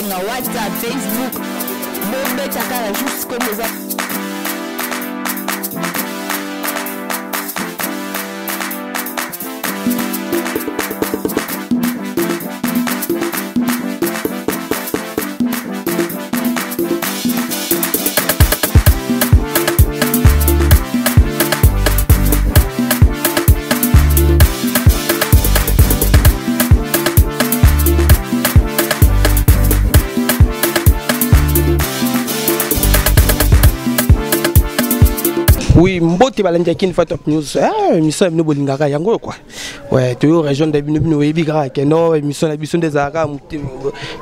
na WhatsApp, Facebook, bombe chakara juste comme les Oui, mbote balanjaki fa top news. Émission no bolingaka yango quoi. Ouais, to région de bino ebigara keno émission na biso des ara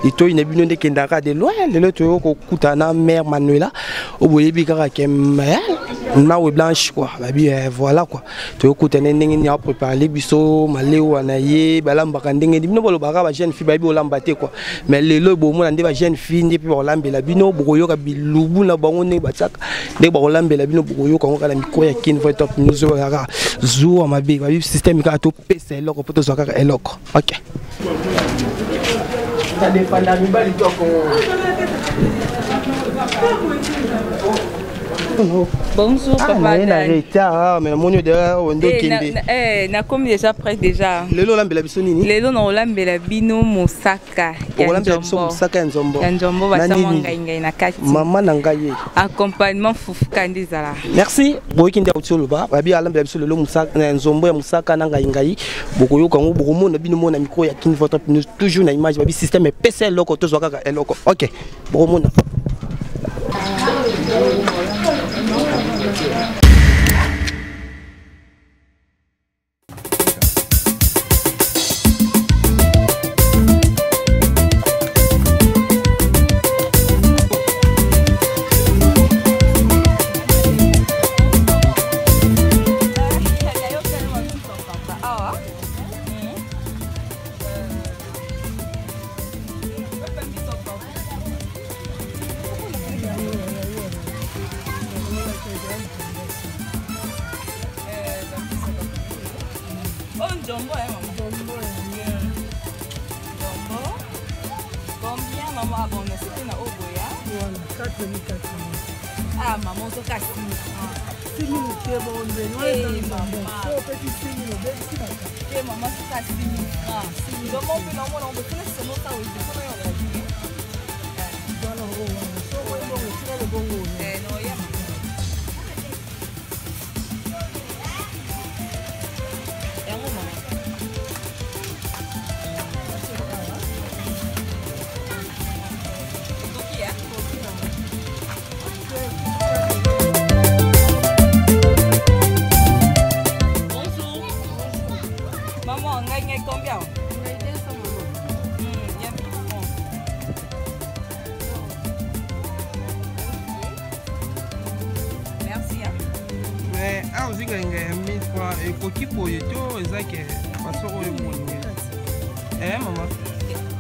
ito ina bino de kendaka de loin le to ko kutana mère Manuela o boyebigara kem na we blanche quoi. Babi voilà quoi. To kutana ndenge ni a préparer biso maleo anaye balambaka ndenge bino bolobaka ba jeune fille babi olambate quoi. Mais lelo bo mo ndé ba jeune fille ndi pe olambela bino bokoyoka bilubu na bango ne bataka ndé ba olambela bino bokoyoka la micro ya kin voit top news kaka zo ma bi système ka to pesa eloko poto zo kaka eloko OK ça dépend de la mibali to ko bonjour papa mais mon de ondo kinde na comme déjà prêt déjà lelo lambela biso nini lelo na olambela bino mosaka olambela biso mosaka ya nzombo basamo ngai na kati mama na ngai accompagnement fufu kandi zala merci boyiki ndia utilo ba babi alambela biso lelo mosaka na nzombo ya mosaka na ngai bokoyoka ngo bokomona bino mona micro ya kin votre toujours na image babi système pesa eloko to zo kaka eloko OK bokomona Jumbo, Jumbo. Combien maman a bon c'était na Oboya? Voilà, 4 000. Ah maman so 4 000. 6 000 c'est bon, on maman. Oh petit 6 000, petit ça. Que maman so 4 000 francs. Si le monde peut normalement on peut faire ce mot ça oui, c'est comment on va dire. Voilà, so on va tirer le bon mot. Non, il y a combien? Merci. Mais vous avez gagné 1000 francs et coquille pour y tout, c'est que pas sur le monde. Maman.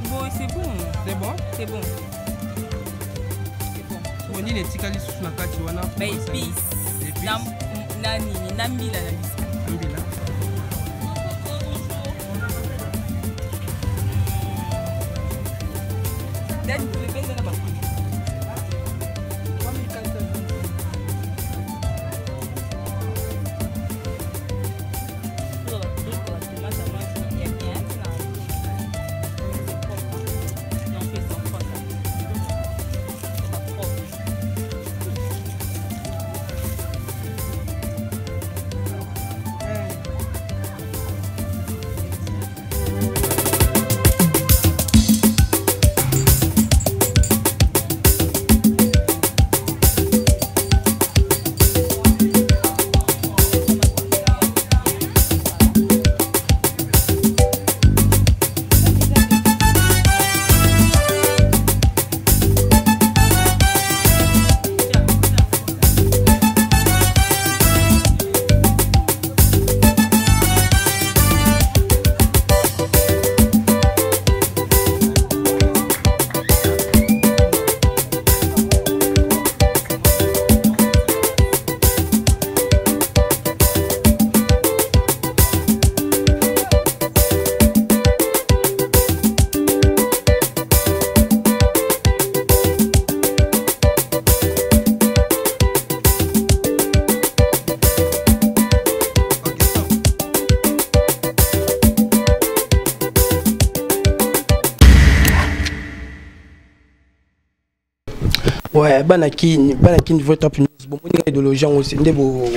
Bon, c'est bon. C'est bon? C'est bon. On dit les ticali sous la carte, tu vois là. Mais épices. Nambila. Ouais, banaki niveau top news. Bon, on est de l'ogent aussi. Ndebo,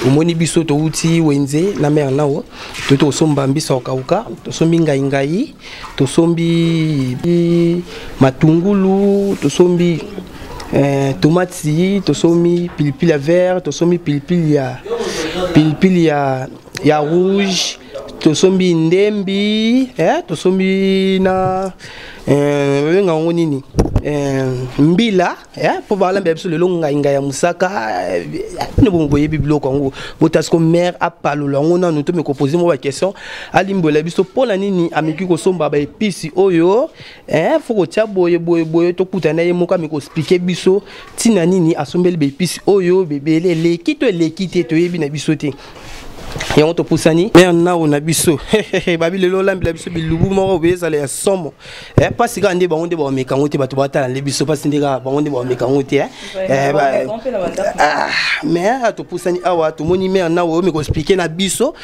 omoni biso to uti wenze na mer nao. To somba mbisa okauka, to sombi ngai, to sombi matungulu, to sombi tomati, to sombi pilipili vert, to sombi pilipili ya rouge, to sombi ndembi, to sombi na nga ngonini mbila pour voir la bébé le long ngai ya musaka ne bon boye biblo kongo botas ko mère a palo la on a nous te me poser moi question alimbo la biso pour la nini amiki ko somba ba épices oyo faut ko tia boye to kutana ye moka me ko expliquer biso tina nini asombeli ba épices oyo bébé les kite to yebi na biso te et on te poussani mais on a biso babi le lola bila biso bilubu moko beza le somo pas si quand on de ba meka ngote bato batala le biso pas ndika ba on de ba meka ngote mais to poussani awa to moni mais na o me ko expliquer na biso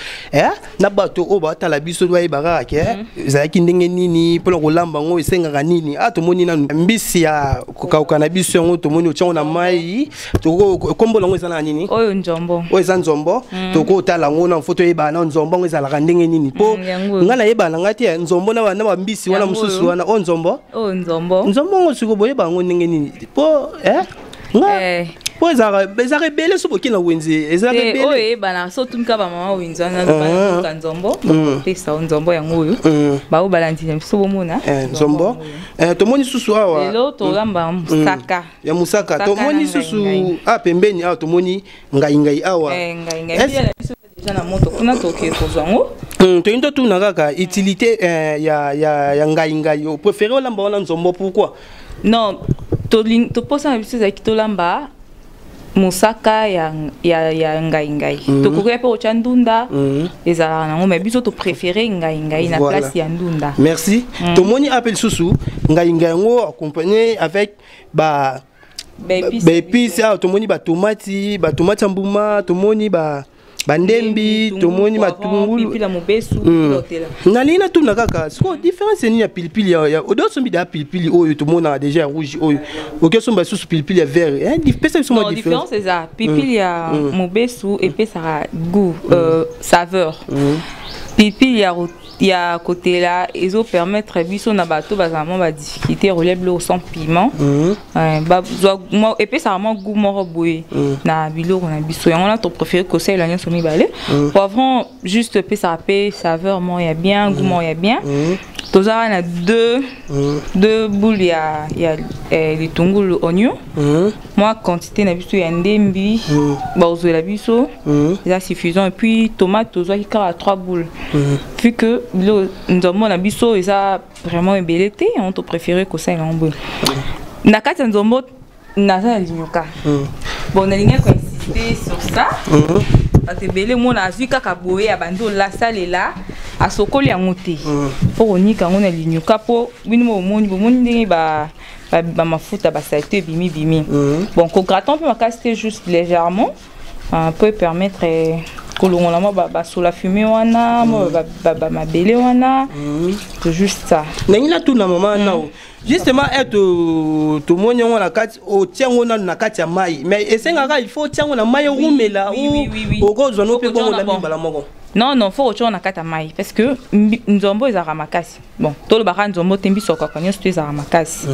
na bato o batala biso doye bara ke ezaki ndenge nini polo ko lamba ngo esenga nini to moni na mbisi ya kokauka na biso ngo to moni o na mai to kombo longo ezana nini oyo nzombo oyo za nzombo to ko tala ngona photo yebana nzombo ngezala kandenge nini po ngana yebana ngati nzombo na wana mambisi wana mususu wana nzombo ngosiko boyeba ngo ndenge nini po nga po ezaka bele so bokina wenze ezaka bele oyo yebana so tumka ba mama winza na ba nzombo pesa nzombo yango oyo ba o balantine so bomona nzombo to moni susu awa lelo to lamba musaka ya musaka to moni susu pembeni awa to moni ngai awa ngai na moto kuna toke kozango to into tu na kaka utilité ya ngai au préféré lamba wana nzombo pourquoi non to posa na biso za kitolamba musaka ya ngai to kokoya pe ocha ndunda ezala nango mais biso to préféré ngai na place ya ndunda merci to moni appel susu ngai ngo accompagné avec ba épices to moni ba tomate mbuma to moni bandembi tomoni matungulu pilipili mobesu nalina tuna kaka siko différence ni ya pilipili ya odoso mbi da pilipili oyo tomona déjà rouge oyo okesomba sous pilipili ya vert pesa biso mo différence c'est ça pilipili ya mobesu epesa goût saveur pilipili ya côté là ils ont permettre biso na bato bazama ba difficulté relève au sans piment et puis ça vraiment goût moko boye na biloko na biso yango na to préféré que ça la nyoso mibale poivron juste pe ça pe saveur mo ya bien goût mo ya bien tozara na deux boules ya litungulu oignon moi quantité na biso ya ndembi ba ozola biso c'est suffisant et puis tomate tozoa ki 3 boules vu que nous avons un biso et ça vraiment embelleté on te préféré que ça est en bon na kati nzombo na za linyoka bon na ligne ko insister sur ça parce que belé mon a vu kaka boye abando la salle là a sokoli ya ngote pour onika ngona linyoka po binimo moni ndenge ba mafuta ba salté bimi bon ko gratin peut makasser juste légèrement peut permettre kolongola mo ba sur la fumée wana mo ba mabele wana c'est juste ça nangina tout na maman nao justement to monyo na kati o tiango na kati ya mai mais esengaka il faut tiango na mai rumela o kozwa no pe bongo la mbala moko non faut autre na kata mai parce que nzombo ezara makasi bon to le baka nzombo tembi soka kanyo stu ezara makasi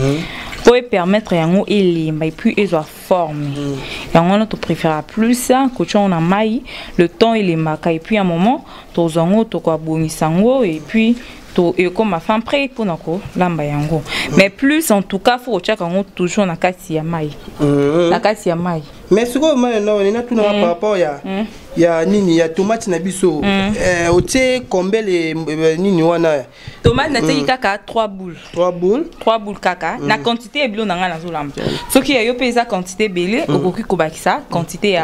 pour permettre yango elimba et puis ezwa forme yango na to préfère plus ça que tu on a mai le temps il est maka et puis à un moment to zongo to kwa bongisango et puis et comme ma femme prêt pour nako lamba yango mais plus en tout cas faut checker on toujours na kati ya mai na kati ya mai mais siko mai na on tout na par rapport ya nini ya tomate na biso otie combele nini wana tomate na teki kaka 3 boules kaka na quantité ebilo na nga na zolamba soki yo pesa quantité belé okoki ko bakisa quantité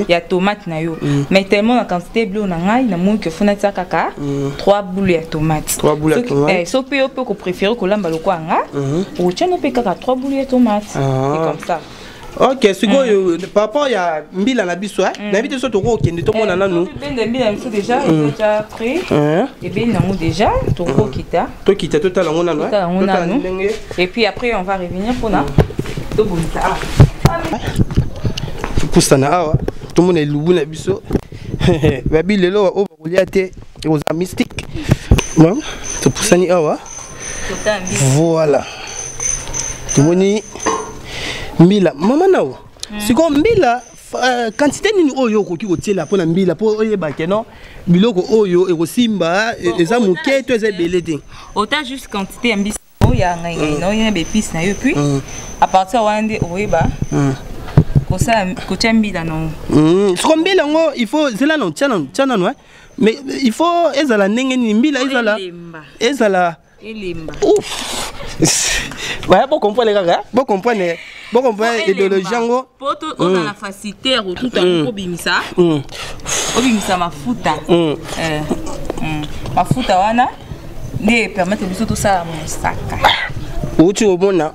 ya tomate na yo mais tellement na quantité ebilo na nga na mo que fona tsa kaka 3 boules ya tomate so pe yo pe ko préférer ko lamba lo kwanga o tchano pe kaka 3 boules ya tomate c'est comme ça. Ok, c'est quoi par rapport à mbila na biso na bité so to ko kende to mona nanu mbila biso déjà déjà prêt et bien nango déjà to ko kita to kita total nanu et puis après on va revenir pour na to bonita. Poussa na awa. Tout le monde est loubou na biso. Babi lelo o bakolia te aux mystique. Bon, to poussa ni awa. Voilà. Tout le monde mbila mama nao. Siko mbila quantité nini oyo koki kotiela pona mbila po oyeba ke non biloko oyo ekosimba eza muke to eza belé te. Ota juste quantité mbisa oya ngai no yena be piste na yo puis à partir wande oyeba. Kosa kocha mbila non. Siko mbila ngo il faut zela non tiana no mais il faut ezala ndenge ni mbila ezala elimba. Ouf. Ouais, bon comprendre kaka, bon comprendre idéologie ngo. Poto on a la facilité tout en obimisa. Obimisa mafuta. Mafuta wana ne permettre biso tout ça mosaka. Uti obona.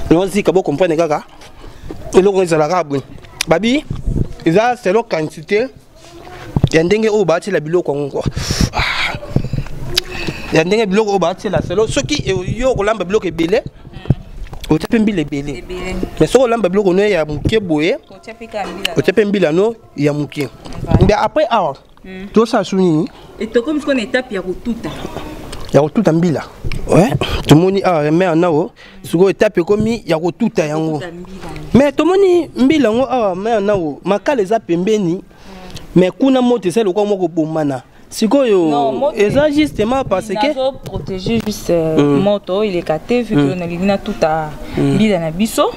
Non si ka bon comprendre kaka. Eloko ezala kabwe. Babi, eza c'est la quantité. Ya ndenge o ba ti la biloko ngo. Ya ndenge biloko obati la selo soki yo kolamba biloko ebele otepe mbila ebele mais soko kolamba biloko no ya muke boye otepe mbila no ya muke mais après awa to sa suni et to comme qu'on étape ya kotuta mbila ouais to moni awa mais nao soko étape komi ya kotuta yango mais to moni mbila ngo awa mais nao makala eza pembeni mais kuna moto c'est le quoi moko bomana. Sikoyo, eza justement parce que il a protégé juste moto, il est caté vu que on a livina tout à bida na biso.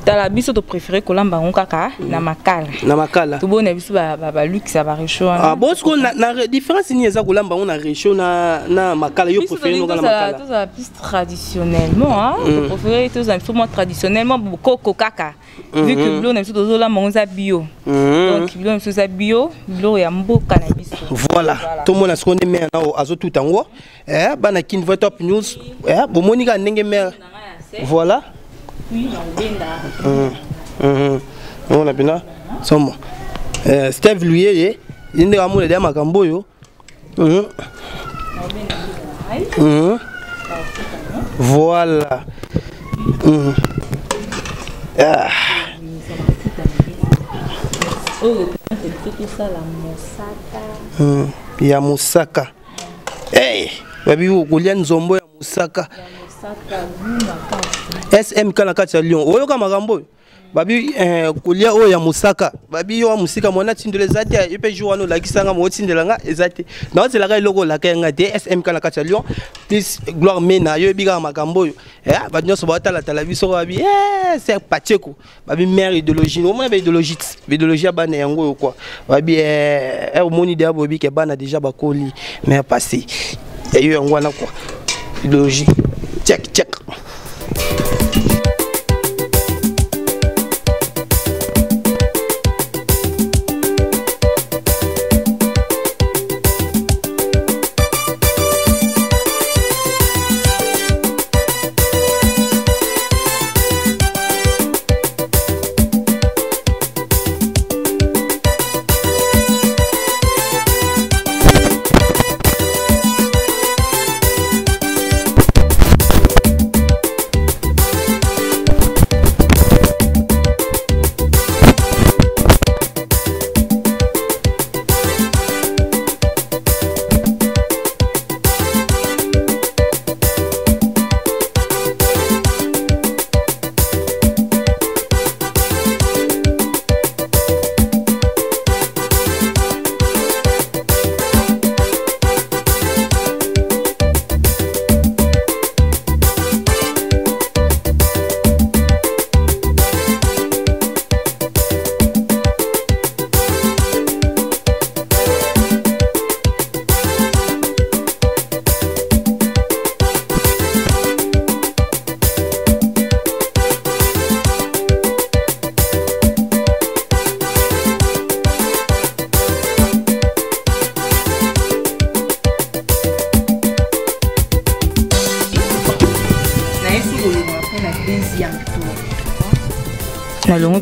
T'as la biso to préféré kolamba ngokaka na makala. Na makala. To bon na biso ba luxe ba réchaud. Ah bon ce qu'on na différence ni eza kolamba on a réchaud na makala yo préféré no na makala. Tout ça plus traditionnellement hein, to préféré tout ça moins traditionnellement coco kaka. Vu que bilo na biso to la monza bio. Donc bilo na biso za bio, bilo ya mboka na biso. Voilà, tout le monde a ce qu'on est maintenant à tout en haut. Bana kin vote up news. Bon monika ndenge mer. Voilà. On a bien. Somme. Steve lui il n'est pas mon de makambo yo. Voilà. Ya musaka. Hey, babi kolia nzombo ya musaka. SM kana kati ya Lyon. Oyo kama makambo. Babi kolia oyo ya musaka. Babi yo musika mona tindele zati ya epe jour wana la kisanga mo tindela nga ezati. Na otela ka iloko la kenga de SM kana kati ya Lyon. Plus gloire mena yo biga makambo yo. Ba nyoso ba tala tala biso babi c'est Pacheko. Babi mère idéologie. Au moins idéologie ya bana yango yo quoi. Babi moni de abobi ke bana déjà bakoli mais passé. Et yo yango na quoi. Idéologie. Check.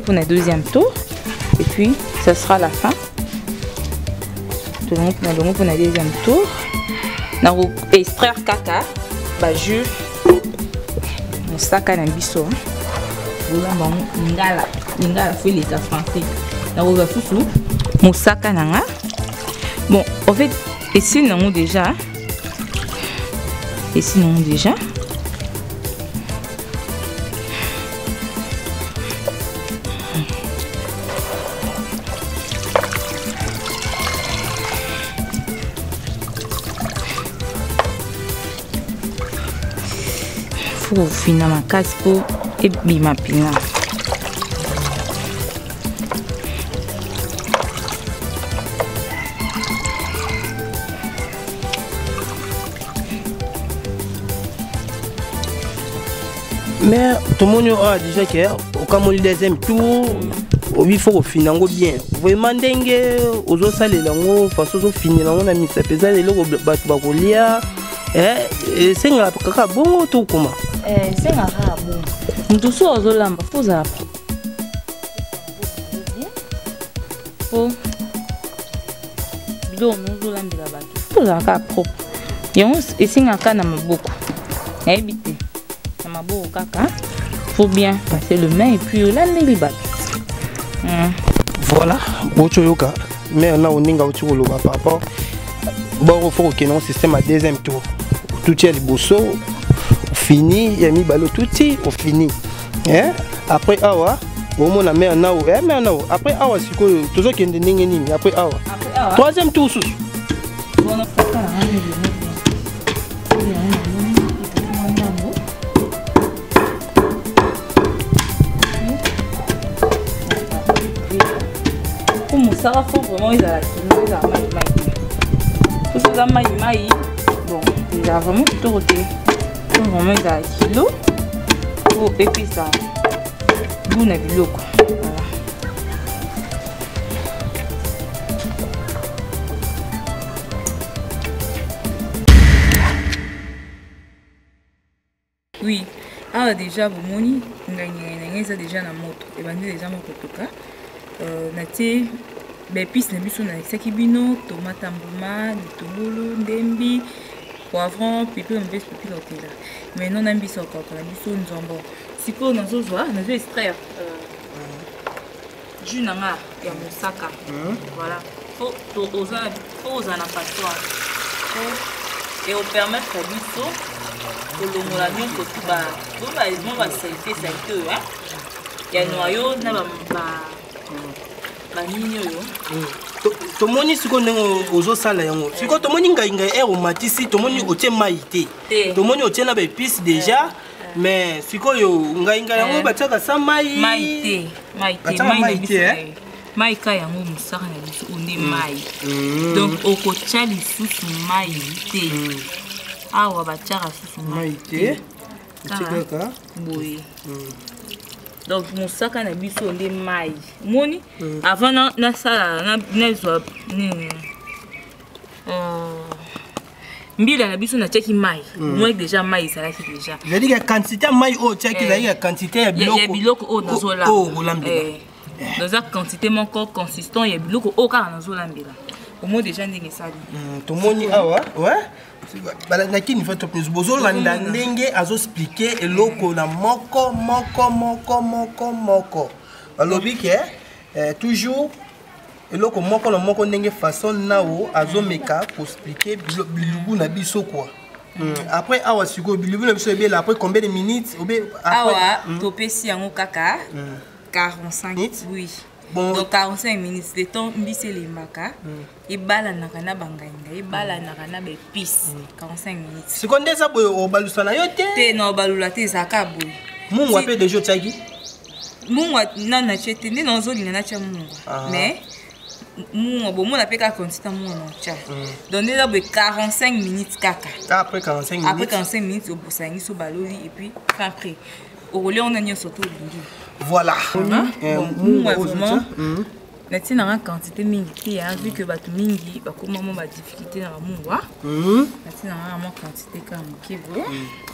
Pour le deuxième tour et puis ça sera la fin. Pour le deuxième tour, on va extraire caca, jus, mosaka na biso bolamba lingala faut les français na roza susu mosaka nanga bon en fait ici non déjà faut finir ma casse pour et bima pina. Mais tout le monde a déjà que au cas où le deuxième tour, il faut finir bien. Vraiment dingue, aux autres salles là, façon de finir on a mis ça pesant les logo bakolia. C'est un kaka bon tout comment? C'est un bon. Nous tous aux olamba faut ça. Faut bidon nous olamba là-bas. Faut ça propre. Et c'est un cas na maboko. Habité. Faut bien passer le main et puis là les bat. Voilà, bochoyoka. Mais on a un ninga au lo par rapport. Bon, faut que non système à deuxième tour. Tout est le bosso fini, il y a mis ballot tout on fini. Après awa, au moins la mer nao, mer nao. Après awa c'est quoi toujours qu'il y a des ningeni après awa. Troisième tour sous. Ça va vraiment ils a tout ça maï bon il a vraiment tout roté vraiment il a kilo pour épicer ça vous n'avez pas l'eau oui ah déjà vous moni ça déjà la moto et ben déjà mon kotoka natie l'épice na biso na saki bino tomate mbuma litungulu ndembi poivron pipi mbeso pipi lotela mais non na biso ko na biso nzombo siko nazo extraire jus nanga ya mosaka voilà faut oza na passoire et on permettre à biso kolongola nyonso tuba ba salté hein ya noyau na ba tomoni siko ndenge ozosala yango siko tomoni ngai matisi tomoni otie maïté tomoni otie na épice déjà mais siko yo ngai yango batiaka sa maïté maïka yango mosaka na biso onde maï donc okotia lisusu maïté awa batiaka susu maïté kaka boye donc mosaka na biso onde mai moni avant na sala na zo mbila na biso na teki mai moi déjà mai ça là déjà je dis que quantité mai o teki la quantité ya biloko o nazola dans la quantité mon corps consistant ya biloko o ka nazola mbila au moins déjà ndenge ça tout moni awa ouais nakini fa top news bozola ndenge azo expliquer eloko na moko alobi ke toujours eloko moko na moko ndenge façon nao azo meka pour expliquer bilubu na biso quoi après awa siko bilubu na biso ebela après combien de minutes awa topesi yango kaka 45 minutes oui. Bon. Donc 45 minutes de temps mbisi les maka et bala nakana banganga et bala nakana be pis 45 minutes. Seconde ça boy o balusana yo te no balula te zaka boy. Mungu ape de jo tagi. Mungu na na chete ndi no zolinga na cha mungu. Mais mungu bo mona pe ka consistant mungu no cha. Donc déjà boy 45 minutes kaka. Après 45 minutes. Après 45 minutes au bosangi so baloli et puis après au relais on a nyo surtout bindu. Voilà. Vraiment. Nati na quantité mingi a vu que batu mingi ba comment ma difficulté na mungwa. Nati na ma quantité comme kivo.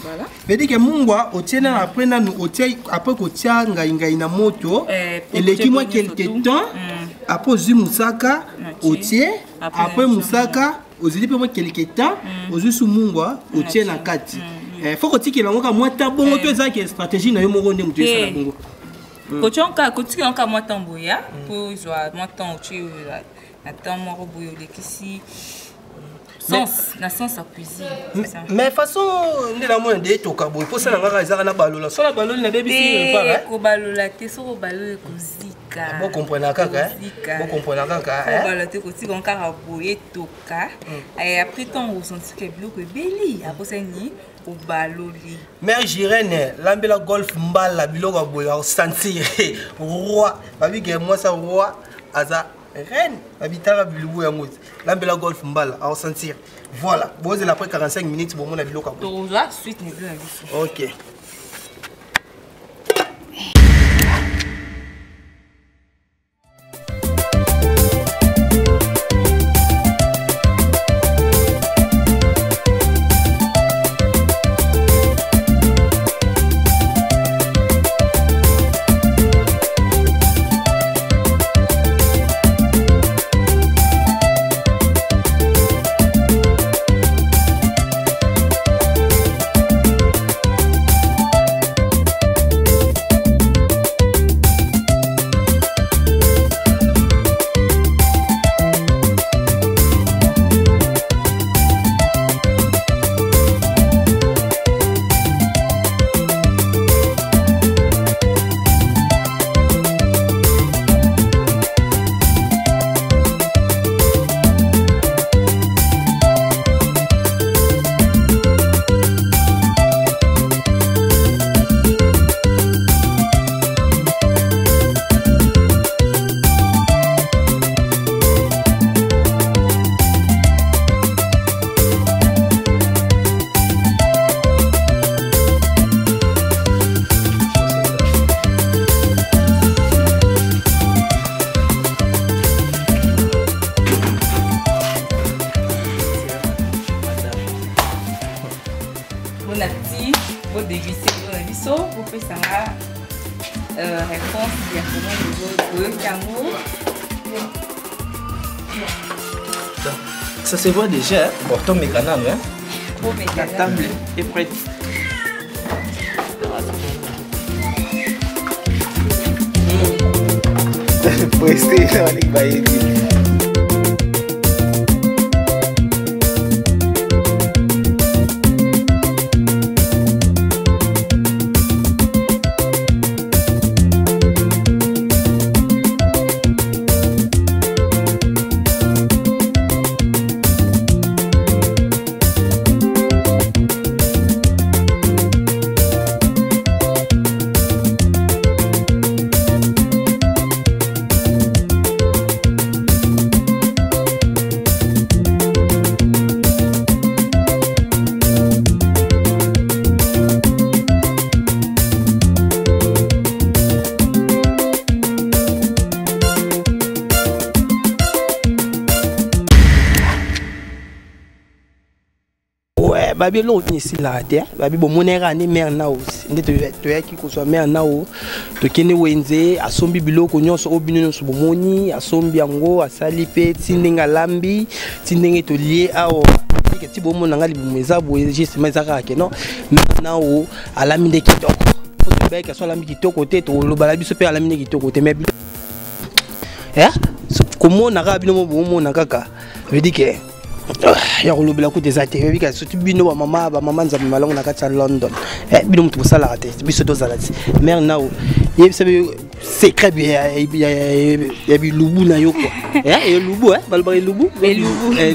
Voilà. Veut dire que mungwa otiena après na otie après ko tia ngai na moto eleki moi quelque temps après ozu musaka otie après musaka ozili pe moi quelque temps ozu su mungwa otie na kati. faut que tu aies la moi tabongo tu as une stratégie na yo moko ndé mutu ça bongo. Kochonka kotika nka moi tamboya pour joie moi temps tu na temps moi roboyo lekisi na sens à cuisine. Mais façon ndé la moi ndé to kabo pour ça na ngaka ezaka na balola so la balola na baby si pas ko balola te so ko balola kozika. Bon comprendre kaka bon comprendre kaka ko balola te kotika nka boye toka et après temps on sentit que biloko beli après ça ni au baloli. Mère Girene, l'ambela golf mbala biloko boye sentir roi babi que moi ça roi aza reine habitara bilou yango l'ambela golf mbala à sentir. Voilà, bon c'est après 45 minutes pour mon biloko boye. To za suite ni bien biso. OK. Ça se voit déjà, portons mes canaux. La table est prête. Pour rester là, on est babi lo ici là terre babi bo monera ni mer na aussi ndete to yaki ko so mer na o to kene wenze asombi biloko nyonso obino so bomoni asombi yango asali pe tindinga lambi tindenge to lié ao ke ti bomona ngali bumeza bo juste mazaka ke non mer na o alami de kitoko to be ke so alami kitoko te to lo bala biso pe alami de kitoko te mais comment na ga bino mo bomona kaka veut dire que ya kolobela ko des até bika surtout bino ba mama nzambe malongo na kati ya London bino mutu sala ate biso to zalati mère nao ye sabe secret ya bilubu na yo quoi et lubu balba lubu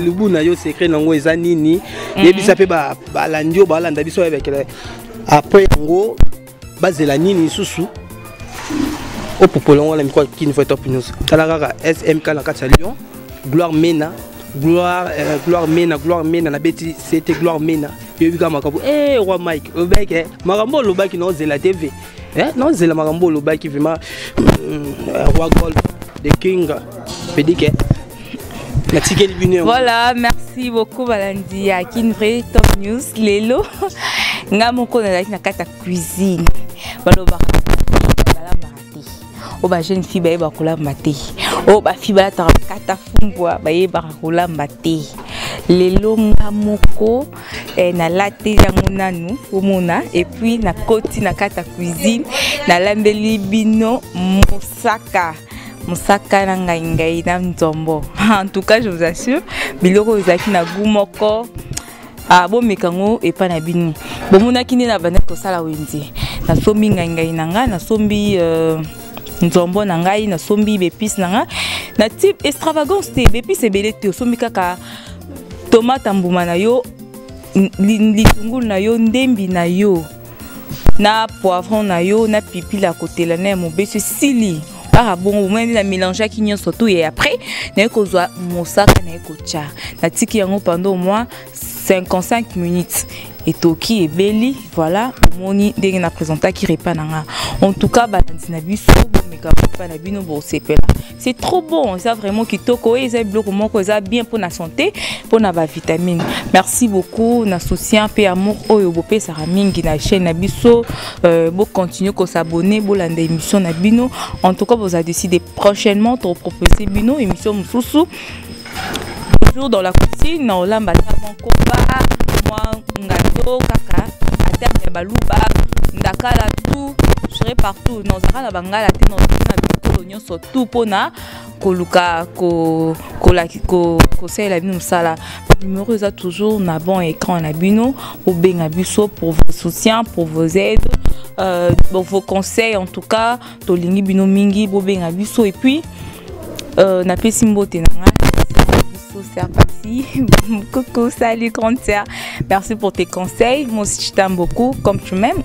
lubu na yo secret nango eza nini ye bisa pe ba landio ba landa biso avec après ngo bazela nini susu au popolon wala miko kini fa top news tala kaka SMK na kati ya Lyon gloire mena gloire mena na beti c'était gloire mena yo bika makabu roi Mike obeke makambo lo baki no zela TV non zela makambo lo baki vraiment roi golf the king pedike voilà merci beaucoup Balandi ya Kinvray Top News lelo ngamoko na kata cuisine baloba oba jeune fille ba yeba kolamba te oba fille ba ta kata fumbwa ba yeba kolamba te lelo ngamoko na latte yango nanu omona et puis na koti na kata cuisine na lambeli bino mosaka na ngai na nzombo. En tout cas, je vous assure, biloko ezaki na gumoko bon mekango et pas na bini. Bon mona kine na bana ko sala wenzi. Na sombi ngai nanga, na sombi nzombo na ngai, na sombi bepis nanga. Na type extravagance te bepis ebele te sombi kaka tomate mbuma na yo, litungulu na yo, ndembi na yo, na poivron na yo, na pipi la côté la na mobeso sili. Bon, on a mélangé qui n'y a surtout et après, n'a que soit mosaka n'a que tcha. Na tiki yango pendant au moins 55 minutes. Et toki et belly, voilà, moni dès na présenté qui répand nanga. En tout cas, bandina biso, mais quand pas na bino bon c'est là. C'est trop bon, ça vraiment qui toko et ça bloque mon ça bien pour la santé, pour na vitamine. Merci beaucoup, na soutien pe amour oyo bopé sara mingi na chaîne na biso, bon continuer ko s'abonner, bon lande émission na bino. En tout cas, vous avez décidé prochainement de proposer bino émission mususu. Toujours dans la cuisine, dans l'ambata mon copa, moi ngato kaka, à terme ya baluba, ndakala tout, je serai partout. Dans la bangala, dans la bito, surtout pour na koluka ko c'est la bino sala. Numéro est toujours na bon écran na bino, au benga biso pour vos soutiens, pour vos aides, pour vos conseils en tout cas, to lingi bino mingi, bo benga biso et puis na pesimbo tenanga. Coucou, salut grande sœur. Merci pour tes conseils. Moi aussi je t'aime beaucoup, comme tu m'aimes.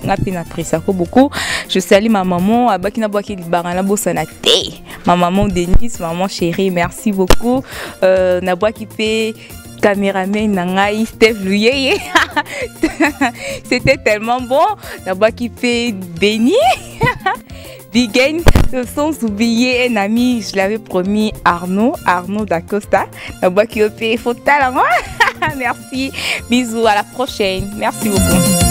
Beaucoup. Je salue ma maman. Ma maman Denise, maman chérie. Merci beaucoup. Nabwa qui fait caméraman Nangaï Steph Louyeye. C'était tellement bon. Nabwa qui fait béni. Bigain, sans oublier un ami, je l'avais promis, Arnaud Dacosta. La boîte qui est faut talent. Merci. Bisous, à la prochaine. Merci beaucoup.